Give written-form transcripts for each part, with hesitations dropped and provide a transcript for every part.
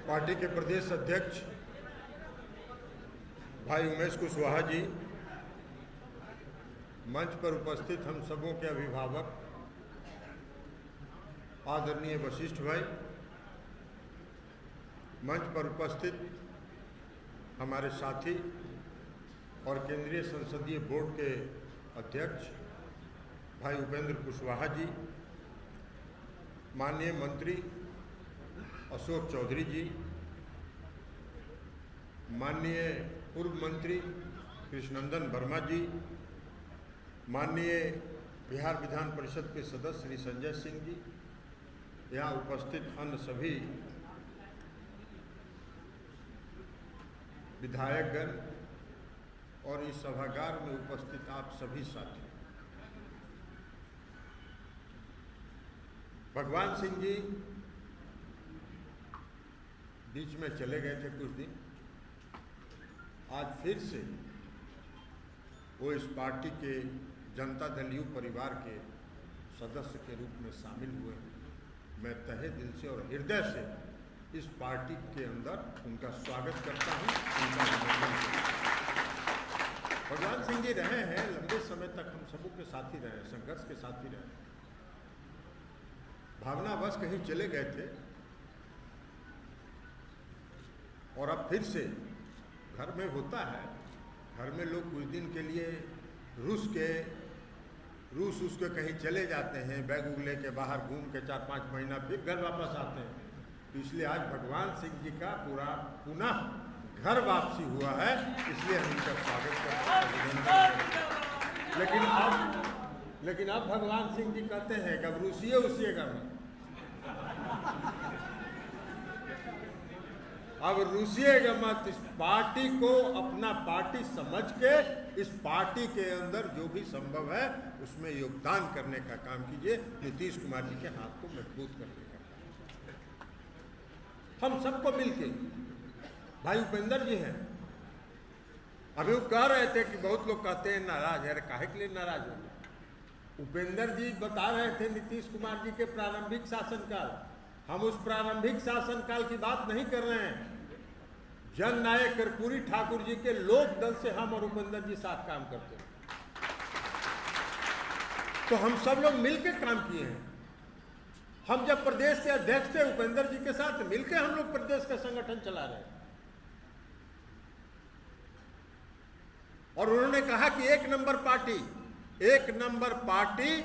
Party के प्रदेश अध्यक्ष भाई उमेश कुशवाहा जी, मंच पर उपस्थित हम सबों के अभिभावक आदरणीय वशिष्ठ भाई, मंच पर उपस्थित हमारे साथी और केंद्रीय संसदीय बोर्ड के अध्यक्ष भाई उपेंद्र कुशवाहा जी, माननीय मंत्री अशोक चौधरी जी, माननीय पूर्व मंत्री कृष्णनंदन वर्मा जी, माननीय बिहार विधान परिषद के सदस्य श्री संजय सिंह जी, यहाँ उपस्थित अन्य सभी विधायकगण और इस सभागार में उपस्थित आप सभी साथी। भगवान सिंह जी बीच में चले गए थे कुछ दिन, आज फिर से वो इस पार्टी के जनता दल यू परिवार के सदस्य के रूप में शामिल हुए हैं। मैं तहे दिल से और हृदय से इस पार्टी के अंदर उनका स्वागत करता हूं, उनका अभिनंदन करता हूं। भगवान सिंह जी रहे हैं लंबे समय तक, हम सबों के साथी रहे, संघर्ष के साथी रहे। भावनावश कहीं चले गए थे और अब फिर से घर में होता है, घर में लोग कुछ दिन के लिए रूस उसके कहीं चले जाते हैं, बैग उग लेके बाहर घूम के 4-5 महीना फिर घर वापस आते हैं। तो इसलिए आज भगवान सिंह जी का पुनः घर वापसी हुआ है, इसलिए हम इनका स्वागत करते हैं। लेकिन अब भगवान सिंह जी कहते हैं कि अब रूसिएगा नहीं, अब रूसिएगा मत। इस पार्टी को अपना पार्टी समझ के इस पार्टी के अंदर जो भी संभव है उसमें योगदान करने का काम कीजिए। नीतीश कुमार जी के हाथ को मजबूत करने का काम हम सबको मिलके, भाई उपेंद्र जी हैं, अभी वो कह रहे थे कि बहुत लोग कहते हैं नाराज है, काहे के लिए नाराज हो। उपेंद्र जी बता रहे थे नीतीश कुमार जी के प्रारंभिक शासनकाल, हम उस प्रारंभिक शासनकाल की बात नहीं कर रहे हैं। जन नायक कर्पूरी ठाकुर जी के लोक दल से हम और उपेंद्र जी साथ काम करते हैं, तो हम सब लोग मिलकर काम किए हैं। हम जब प्रदेश के अध्यक्ष थे उपेंद्र जी के साथ मिलकर हम लोग प्रदेश का संगठन चला रहे हैं। और उन्होंने कहा कि एक नंबर पार्टी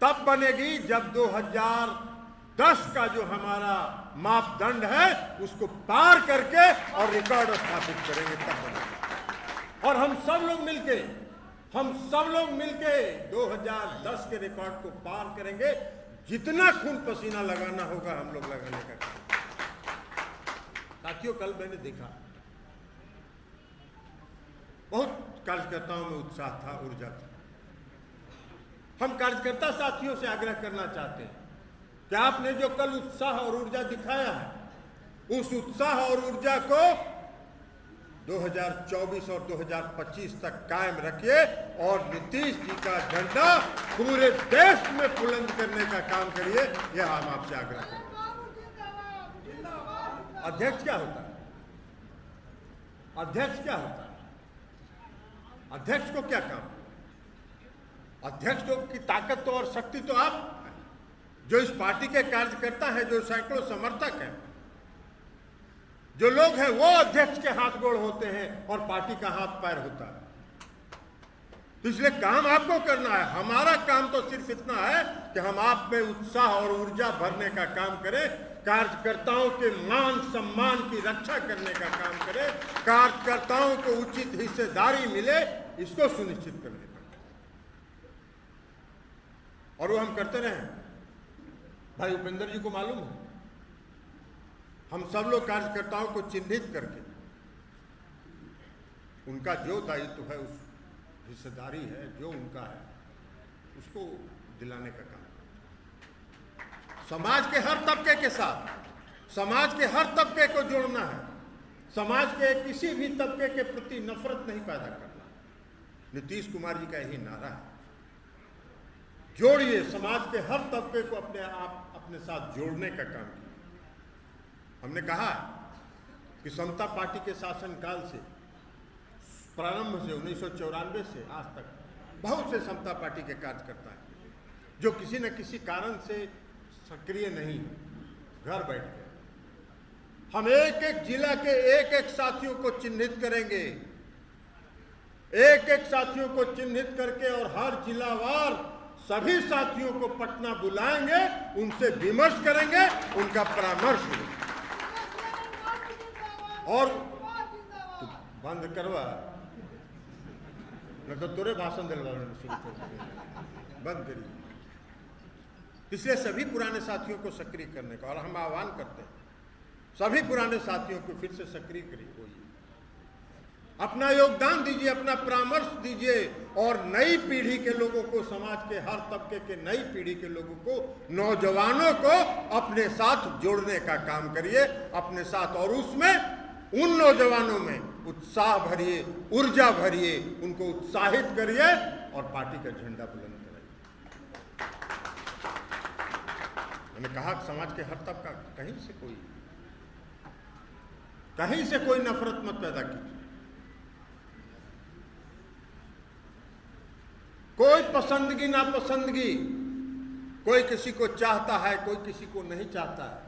तब बनेगी जब 2010 का जो हमारा मापदंड है उसको पार करके और रिकॉर्ड स्थापित करेंगे, तब बनेगा। और हम सब लोग मिलके 2010 के रिकॉर्ड को पार करेंगे। जितना खून पसीना लगाना होगा हम लोग लगाने का काम। साथियों, कल मैंने देखा बहुत कार्यकर्ताओं में उत्साह था, ऊर्जा था। हम कार्यकर्ता साथियों से आग्रह करना चाहते हैं कि आपने जो कल उत्साह और ऊर्जा दिखाया है, उस उत्साह और ऊर्जा को 2024 और 2025 तक कायम रखिए और नीतीश जी का झंडा पूरे देश में बुलंद करने का काम करिए। यह हम आपसे आग्रह करते हैं। अध्यक्ष क्या होता है? अध्यक्ष को क्या काम? अध्यक्ष की ताकत तो और शक्ति तो आप, जो इस पार्टी के कार्यकर्ता हैं, जो सैकड़ों समर्थक हैं, जो लोग हैं, वो अध्यक्ष के हाथ गोड़ होते हैं और पार्टी का हाथ पैर होता है। तो इसलिए काम आपको करना है। हमारा काम तो सिर्फ इतना है कि हम आप में उत्साह और ऊर्जा भरने का काम करें, कार्यकर्ताओं के मान सम्मान की रक्षा करने का काम करें, कार्यकर्ताओं को उचित हिस्सेदारी मिले, इसको सुनिश्चित करने का। और वो हम करते रहे। भाई उपेंद्र जी को मालूम है, हम सब लोग कार्यकर्ताओं को चिन्हित करके उनका जो दायित्व है, उस हिस्सेदारी है जो उनका है, उसको दिलाने का काम। समाज के हर तबके के साथ, समाज के हर तबके को जोड़ना है। समाज के किसी भी तबके के प्रति नफरत नहीं पैदा करना। नीतीश कुमार जी का यही नारा है। जोड़िए, समाज के हर तबके को अपने साथ जोड़ने का काम किया। हमने कहा कि समता पार्टी के शासनकाल से प्रारंभ से 1994 से आज तक बहुत से समता पार्टी के कार्यकर्ता हैं जो किसी न किसी कारण से सक्रिय नहीं, घर बैठ गए। हम एक एक जिला के एक एक साथियों को चिन्हित करेंगे, एक एक साथियों को चिन्हित करके और हर जिलावार सभी साथियों को पटना बुलाएंगे, उनसे विमर्श करेंगे, उनका परामर्श लेंगे। और तो बंद करवा न तो तोरे भाषण दिलवा शुरू कर बंद करिए। इसलिए सभी पुराने साथियों को सक्रिय करने का और हम आह्वान करते हैं सभी पुराने साथियों को फिर से सक्रिय करिए, अपना योगदान दीजिए, अपना परामर्श दीजिए और नई पीढ़ी के लोगों को, समाज के हर तबके के नई पीढ़ी के लोगों को, नौजवानों को अपने साथ जोड़ने का काम करिए, अपने साथ। और उसमें उन नौजवानों में उत्साह भरिए, ऊर्जा भरिए, उनको उत्साहित करिए और पार्टी का झंडा बुलंद कराइए। मैंने कहा कि समाज के हर तबका, कहीं से कोई नफरत मत पैदा कीजिए, कोई पसंदगी नापसंदगी, कोई किसी को चाहता है, कोई किसी को नहीं चाहता है,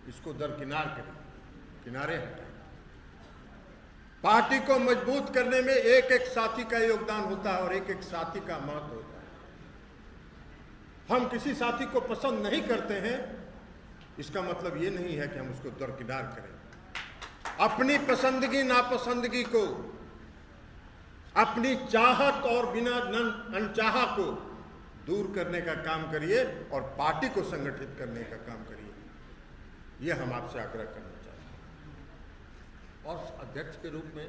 इसको दरकिनार करें, किनारे हटाएं। पार्टी को मजबूत करने में एक एक साथी का योगदान होता है और एक एक साथी का महत्व होता है। हम किसी साथी को पसंद नहीं करते हैं, इसका मतलब ये नहीं है कि हम उसको दरकिनार करें। अपनी पसंदगी नापसंदगी को, अपनी चाहत और बिना अनचाहा को दूर करने का काम करिए और पार्टी को संगठित करने का काम करिए, ये हम आपसे आग्रह करना चाहते हैं। और अध्यक्ष के रूप में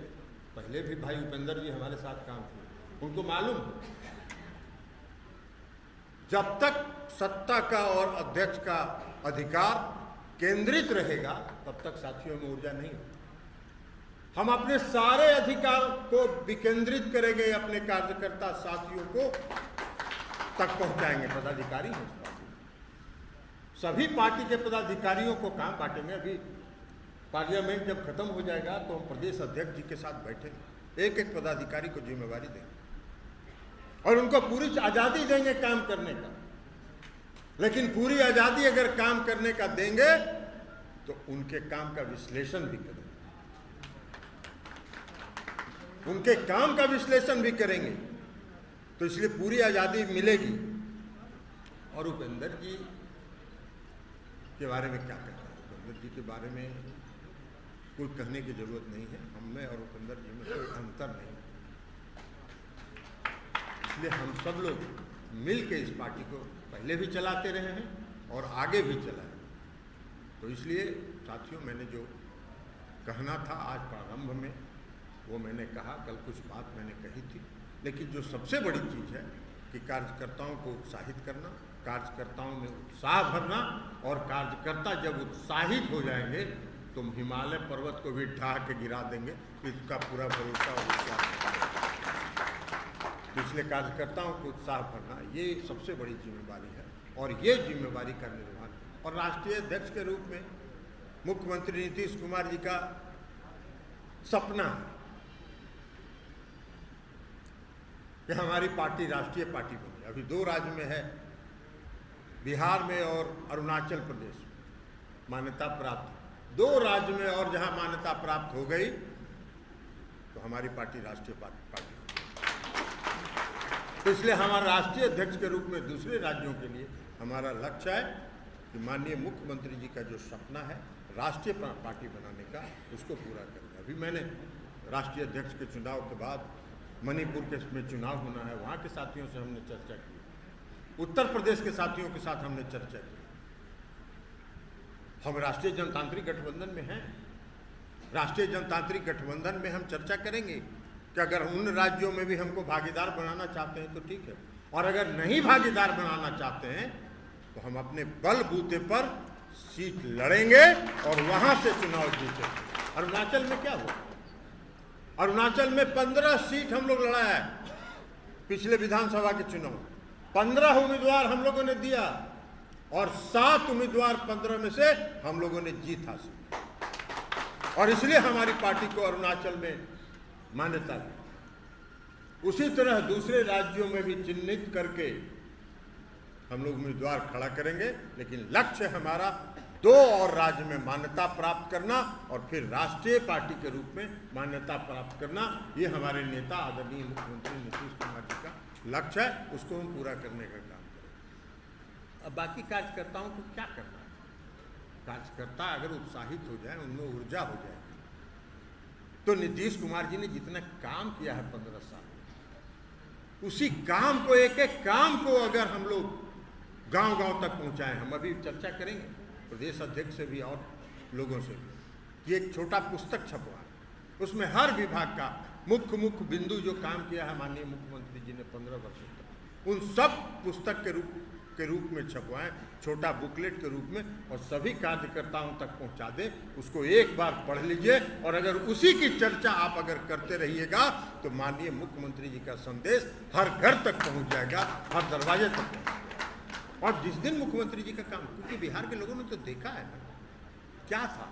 पहले भी भाई उपेंद्र जी हमारे साथ काम किए, उनको मालूम जब तक सत्ता का और अध्यक्ष का अधिकार केंद्रित रहेगा तब तक साथियों में ऊर्जा नहीं होगी। हम अपने सारे अधिकार को विकेंद्रित करेंगे, अपने कार्यकर्ता साथियों को तक पहुंचाएंगे। पदाधिकारी हैं, सभी पार्टी के पदाधिकारियों को काम बांटेंगे। अभी पार्लियामेंट जब खत्म हो जाएगा तो हम प्रदेश अध्यक्ष जी के साथ बैठेंगे, एक एक पदाधिकारी को जिम्मेवारी देंगे और उनको पूरी आजादी देंगे काम करने का। लेकिन पूरी आजादी अगर काम करने का देंगे तो उनके काम का विश्लेषण भी करेंगे, उनके काम का विश्लेषण भी करेंगे। तो इसलिए पूरी आजादी मिलेगी। और उपेंद्र जी के बारे में क्या कहना है? उपेंद्र जी के बारे में कोई कहने की जरूरत नहीं है। हम में और उपेंद्र जी में कोई अंतर नहीं, इसलिए हम सब लोग मिल के इस पार्टी को पहले भी चलाते रहे हैं और आगे भी चलाएं। तो इसलिए साथियों, मैंने जो कहना था आज प्रारंभ में वो मैंने कहा, कल कुछ बात मैंने कही थी। लेकिन जो सबसे बड़ी चीज़ है कि कार्यकर्ताओं को उत्साहित करना, कार्यकर्ताओं में उत्साह भरना, और कार्यकर्ता जब उत्साहित हो जाएंगे तो हिमालय पर्वत को भी ढा के गिरा देंगे, इसका पूरा भरोसा और विश्वास। तो इसलिए कार्यकर्ताओं को उत्साह भरना ये सबसे बड़ी जिम्मेवारी है और ये जिम्मेवारी का निर्वहन। और राष्ट्रीय अध्यक्ष के रूप में मुख्यमंत्री नीतीश कुमार जी का सपना है कि हमारी पार्टी राष्ट्रीय पार्टी बने। अभी 2 राज्य में है, बिहार में और अरुणाचल प्रदेश में मान्यता प्राप्त। 2 राज्य में और जहां मान्यता प्राप्त हो गई तो हमारी पार्टी राष्ट्रीय पार्टी। तो इसलिए हमारा राष्ट्रीय अध्यक्ष के रूप में दूसरे राज्यों के लिए हमारा लक्ष्य है कि माननीय मुख्यमंत्री जी का जो सपना है राष्ट्रीय पार्टी बनाने का, उसको पूरा करना। अभी मैंने राष्ट्रीय अध्यक्ष के चुनाव के बाद मणिपुर के में चुनाव होना है, वहाँ के साथियों से हमने चर्चा की, उत्तर प्रदेश के साथियों के साथ हमने चर्चा की। हम राष्ट्रीय जनतांत्रिक गठबंधन में हैं, राष्ट्रीय जनतांत्रिक गठबंधन में हम चर्चा करेंगे कि अगर उन राज्यों में भी हमको भागीदार बनाना चाहते हैं तो ठीक है, और अगर नहीं भागीदार बनाना चाहते हैं तो हम अपने बलबूते पर सीट लड़ेंगे और वहां से चुनाव जीतेंगे। अरुणाचल में क्या हुआ? अरुणाचल में 15 सीट हम लोग लड़ा है पिछले विधानसभा के चुनाव। 15 उम्मीदवार हम लोगों ने दिया और 7 उम्मीदवार 15 में से हम लोगों ने जीत हासिल की और इसलिए हमारी पार्टी को अरुणाचल में मान्यता दी। उसी तरह दूसरे राज्यों में भी चिन्हित करके हम लोग उम्मीदवार खड़ा करेंगे, लेकिन लक्ष्य हमारा 2 और राज्य में मान्यता प्राप्त करना और फिर राष्ट्रीय पार्टी के रूप में मान्यता प्राप्त करना। ये हमारे नेता आदरणीय मुख्यमंत्री नीतीश कुमार जी का लक्ष्य है, उसको हम पूरा करने का काम करें। अब बाकी कार्यकर्ताओं को क्या करना है? कार्यकर्ता अगर उत्साहित हो जाए, उनमें ऊर्जा हो जाए, तो नीतीश कुमार जी ने जितना काम किया है 15 साल, उसी काम को, एक एक काम को अगर हम लोग गांव-गांव तक पहुंचाएं, हम अभी चर्चा करेंगे प्रदेश अध्यक्ष से भी और लोगों से कि एक छोटा पुस्तक छपवा, उसमें हर विभाग का मुख्य बिंदु जो काम किया है माननीय मुख्यमंत्री जी ने 15 वर्षों तक, उन सब पुस्तक के रूप में छपवाएं, छोटा बुकलेट के रूप में, और सभी कार्यकर्ताओं तक पहुंचा दें। उसको एक बार पढ़ लीजिए और अगर उसी की चर्चा आप अगर करते रहिएगा तो माननीय मुख्यमंत्री जी का संदेश हर घर तक पहुंच जाएगा, हर दरवाजे तक पहुंच जाएगा। और जिस दिन मुख्यमंत्री जी का काम, क्योंकि बिहार के लोगों ने तो देखा है ना क्या था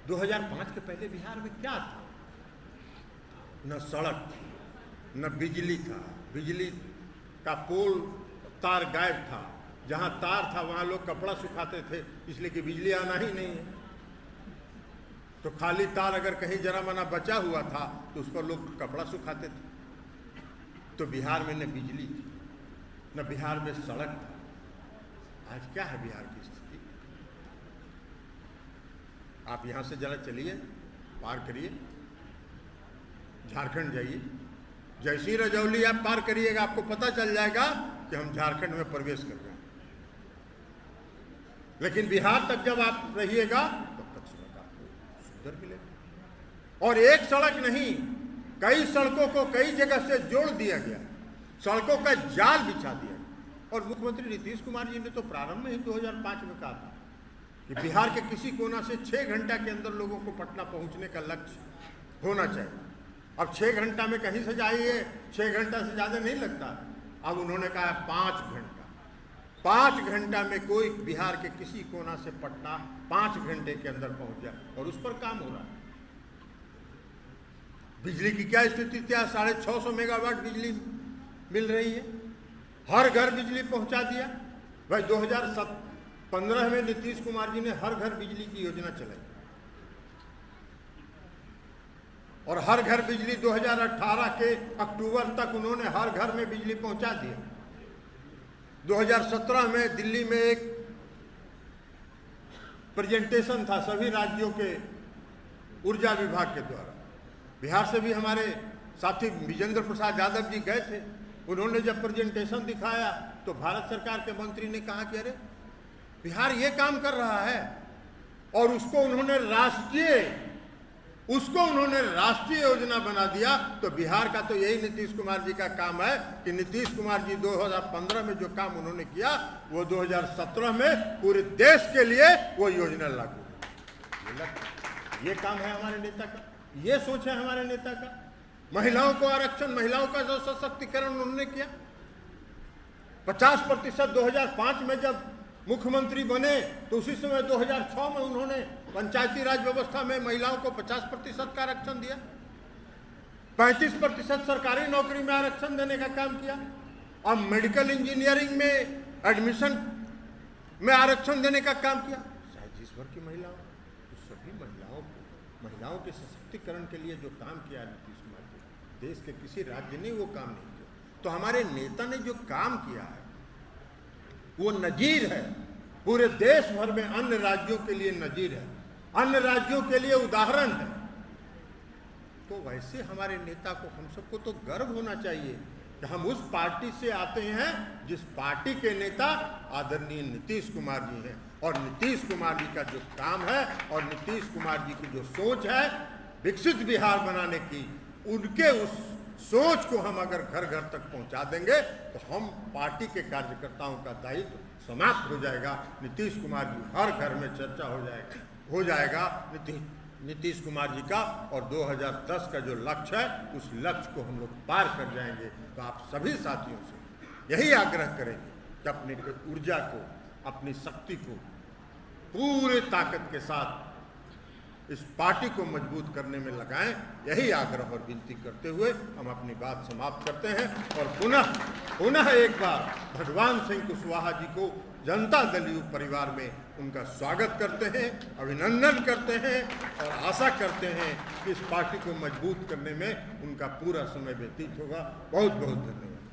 2005 के पहले बिहार में क्या था, न सड़क, न बिजली था, बिजली का पोल तार गायब था, जहां तार था वहां लोग कपड़ा सुखाते थे, इसलिए कि बिजली आना ही नहीं है। तो खाली तार अगर कहीं जरा मना बचा हुआ था तो उस पर लोग कपड़ा सुखाते थे। तो बिहार में न बिजली थी, न बिहार में सड़क था। आज क्या है बिहार की स्थिति? आप यहां से जरा चलिए, पार करिए, झारखंड जाइए, जैसी रजौली आप पार करिएगा आपको पता चल जाएगा कि हम झारखंड में प्रवेश कर रहे हैं। लेकिन बिहार तक जब आप रहिएगा तब तक सड़क आपको सुंदर मिलेगा। और एक सड़क नहीं, कई सड़कों को कई जगह से जोड़ दिया गया, सड़कों का जाल बिछा दिया। और मुख्यमंत्री नीतीश कुमार जी ने तो प्रारंभ में ही 2005 में कहा था कि बिहार के किसी कोना से 6 घंटा के अंदर लोगों को पटना पहुंचने का लक्ष्य होना चाहिए। अब 6 घंटा में कहीं से जाइए, 6 घंटा से ज़्यादा नहीं लगता। अब उन्होंने कहा 5 घंटा, 5 घंटा में कोई बिहार के किसी कोना से पटना 5 घंटे के अंदर पहुंच जाए, और उस पर काम हो रहा है। बिजली की क्या स्थिति, क्या 650 मेगावाट बिजली मिल रही है, हर घर बिजली पहुंचा दिया। भाई 2015 में नीतीश कुमार जी ने हर घर बिजली की योजना चलाई और हर घर बिजली 2018 के अक्टूबर तक उन्होंने हर घर में बिजली पहुंचा दिया। 2017 में दिल्ली में एक प्रेजेंटेशन था सभी राज्यों के ऊर्जा विभाग के द्वारा। बिहार से भी हमारे साथी विजेंद्र प्रसाद यादव जी गए थे। उन्होंने जब प्रेजेंटेशन दिखाया तो भारत सरकार के मंत्री ने कहा कि अरे बिहार ये काम कर रहा है, और उसको उन्होंने राष्ट्रीय योजना बना दिया। तो बिहार का तो यही नीतीश कुमार जी का काम है कि नीतीश कुमार जी 2015 में जो काम उन्होंने किया वो 2017 में पूरे देश के लिए वो योजना लागू। ये काम है हमारे नेता का, ये सोच है हमारे नेता का। महिलाओं को आरक्षण, महिलाओं का जो सशक्तिकरण उन्होंने किया, 50% 2005 में जब मुख्यमंत्री बने तो उसी समय 2006 में उन्होंने पंचायती राज व्यवस्था में महिलाओं को 50% का आरक्षण दिया, 35% सरकारी नौकरी में आरक्षण देने का काम किया। अब मेडिकल इंजीनियरिंग में एडमिशन में आरक्षण देने का काम किया। शायद जिस भर की महिलाओं, तो सभी महिलाओं के सशक्तिकरण के लिए जो काम किया है नीतीश कुमार जी, देश के किसी राज्य ने वो काम नहीं किया। तो हमारे नेता ने जो काम किया है वो नजीर है, पूरे देश भर में अन्य राज्यों के लिए नजीर है, अन्य राज्यों के लिए उदाहरण है। तो वैसे हमारे नेता को, हम सबको तो गर्व होना चाहिए कि हम उस पार्टी से आते हैं जिस पार्टी के नेता आदरणीय नीतीश कुमार जी हैं। और नीतीश कुमार जी का जो काम है और नीतीश कुमार जी की जो सोच है विकसित बिहार बनाने की, उनके उस सोच को हम अगर घर घर तक पहुंचा देंगे तो हम पार्टी के कार्यकर्ताओं का दायित्व समाप्त हो जाएगा। नीतीश कुमार जी हर घर में चर्चा हो जाएगा नीतीश कुमार जी का, और 2010 का जो लक्ष्य है उस लक्ष्य को हम लोग पार कर जाएंगे। तो आप सभी साथियों से यही आग्रह करेंगे कि अपनी ऊर्जा को अपनी शक्ति को पूरे ताकत के साथ इस पार्टी को मजबूत करने में लगाएं, यही आग्रह और विनती करते हुए हम अपनी बात समाप्त करते हैं और पुनः एक बार भगवान सिंह कुशवाहा जी को जनता दल युग परिवार में उनका स्वागत करते हैं, अभिनंदन करते हैं और आशा करते हैं कि इस पार्टी को मजबूत करने में उनका पूरा समय व्यतीत होगा। बहुत बहुत धन्यवाद।